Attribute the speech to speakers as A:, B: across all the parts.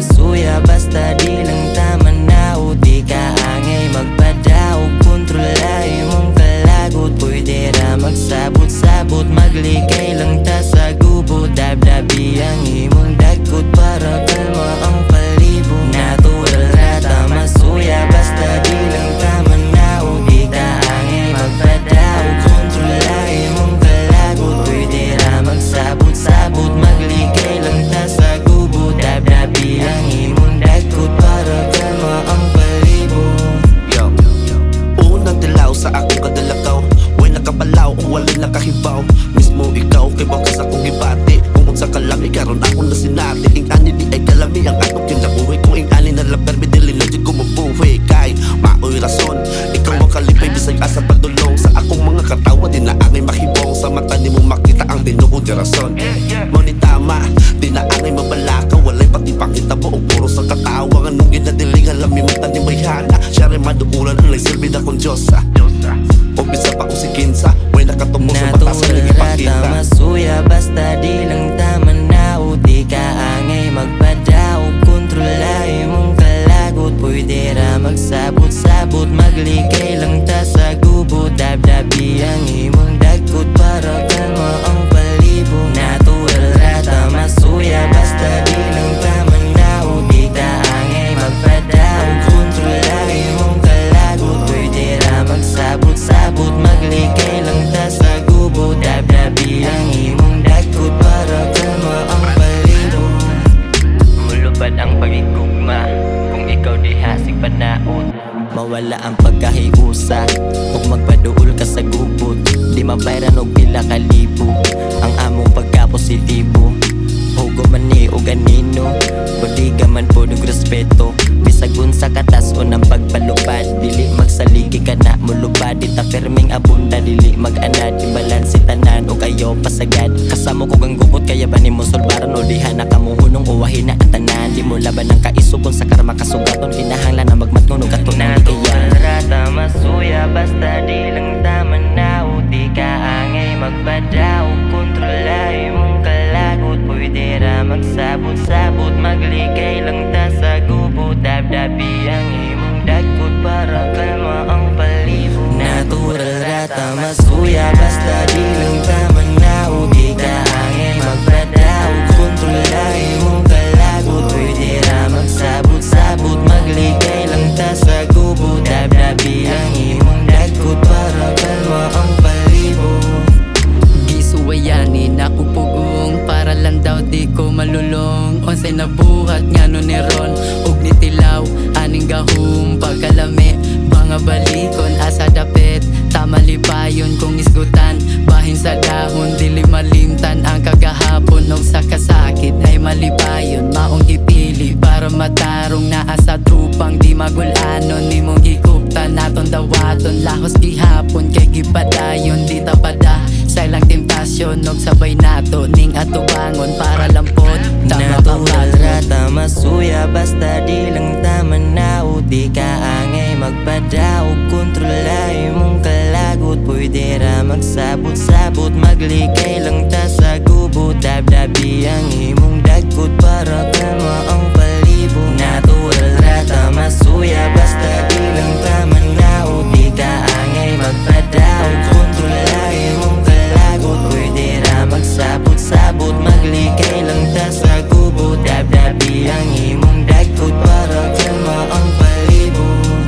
A: masuya basta di lang tama na. O di ka angay magpadaog, kontrola imong kalagot. Pwede ra magsabot-sabot, magligay lang ta sa gubo. Dabdabi ang imong dagkot para kalma ang palibog. Natural ra ta masuya basta di lang tama na. O di ka angay magpadaog, kontrola imong kalagot. Pwede ra magsabot-sabot, magligay lang ta sa gubo. Dabdabi ang imong dagkot para kalma ang palibog.
B: Yo, unang dilaw sa akong kadalakaw, way nakapalaw o walay nakahibaw. Mismo ikaw kay bakas akong gibati. Kung sa kalami karon ako na sinati. Ing ani di ay kalami ang atong kinabuhi. Kung ing ani na lang permi dili na di ko mabuhi. Kay maoy rason, ikaw ang kalipay bisag asa pagdulong. Sa akong mga katawa di na angay mahibong. Sa mata ni mo makita ang tinuod di rason. Mo ni tama, di na angay mabalaka. Walay pati pakita mo o puro sa katawa. Anong ginadiling alam mi mata ni may hana. Siya rin maduulan ang silbi na kong Diyosa. O bisa pa kung si Kinsa, way nakatumo sa mata sa naging
A: Natural
B: pakita.
A: rata masuya basta di lang tama na. O di ka angay magpadaog, kontrola imong kalagot. Pwede ra magsabot-sabot, magligay lang ta sa gubo. Dabdabi ang imong dagkot para kalma ang palibog. Natural rata masuya basta di lang tama na. O di ka angay magpadaog, kontrola imong kalagot. Pwede ra magsabot-sabot, magligay lang ta sa gubo. Dabdabi ang imong dagkot para kalma ang palibog. Mulubad ang pagigugma kung ikaw dihasig panaot. Mawala ang pagkahiusa ug magpaduol ka sa gubot. Di mabayran og pila ka libo ang among pagkapositibo. Hugo man ni o ganino, bodiga man po ng respeto. Bisag unsa katas o ng pagpalupad, dili magsaligi ka na mulupad. Dita perming abunda, dili mag-anad. Ibalansi tanan o kayo pasagad. Kasamo ko gang gubot kaya ba ni mo sulbaran. O diha na kamuhunong o wahina ang tanan. Di mo laban ng kaiso kung sa karma kasugaton. Kinahanglan na magmatngon o katunan di kaya. Rata masuya basta di lang tama na. O di ka angay magpadaog, kontrola imong kalagot. Pwede ra magsabot-sabot, magligay lang ta sa gubo. Dabdabi ang imong dagkot para kalma ang palibog. Natural rata masuya basta di lang tama na. O di ka angay magpadaog, kontrola imong kalagot. Pwede ra magsabot-sabot, magligay lang ta sa gubo. Dabdabi ang imong dagkot para kalma ang palibog.
C: Gisuwayanin ako pugong para lang daw di ko malulong. Onsay nabuhat nga no ni Ron ug ni Tilaw aning gahum pagkalami. Mga balikon asa dapit tamalipayon kung isgutan. Bahin sa dahon dili malimtan ang kagahapon. Og sa kasakit ay malipayon maong ipili para matarong naa sa trupang di magulanon. Nimong hikuptan naton dawaton lahos gihapon kay gipadayon di tapada. Silang temptasyon og sabay nato ning atubangon para lampot.
A: Natural rata masuya basta di lang tama na. O di ka angay magpadaog, kontrola imong kalagot. Pwede ra magsabot-sabot, magligay lang ta sa gubo. Dabdabi ang imong dagkot para kalma ang palibog. Natural rata masuya basta di lang tama na. O di ka angay magpadaog, kontrola imong kalagot. Pwede ra magsabot-sabot, magligay lang ta sa gubo. Dabdabi ang imong dagkot para kalma ang palibog.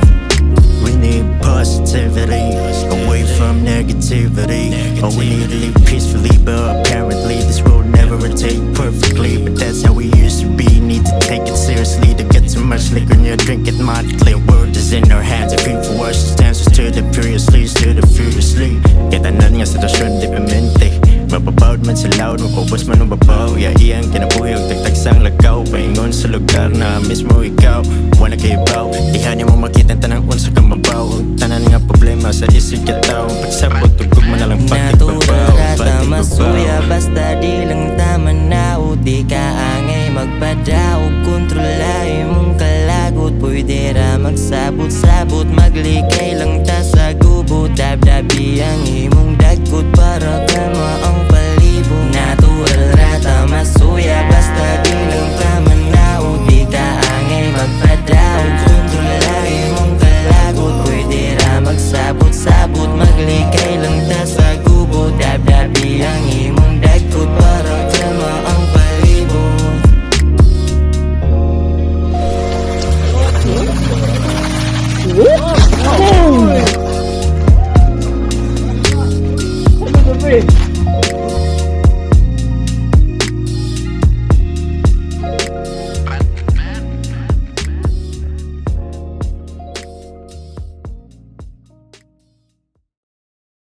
D: We need positivity, away from negativity. Oh, we need to live peacefully, but apparently this road never rotate perfectly. But that's how we used to be, need to take it seriously. To get too much liquor when you drink it modestly. World is in our hands, if we for us, stands to the furiously, to the furiously. Kitanan nga sitwasyon, di permente. Mapabawd man sa loud, mapabos man ang babaw. Iyang kinabuhi, og tagtag sang lagaw. Paingon sa lugar na mismo ikaw wala kaibaw, diha niya mo makita tanang unsa kang mabaw. Tanan nga problema sa isig ka tao. Pagsabot, tugog mo na lang pagkikbabaw.
A: Natural rata masuya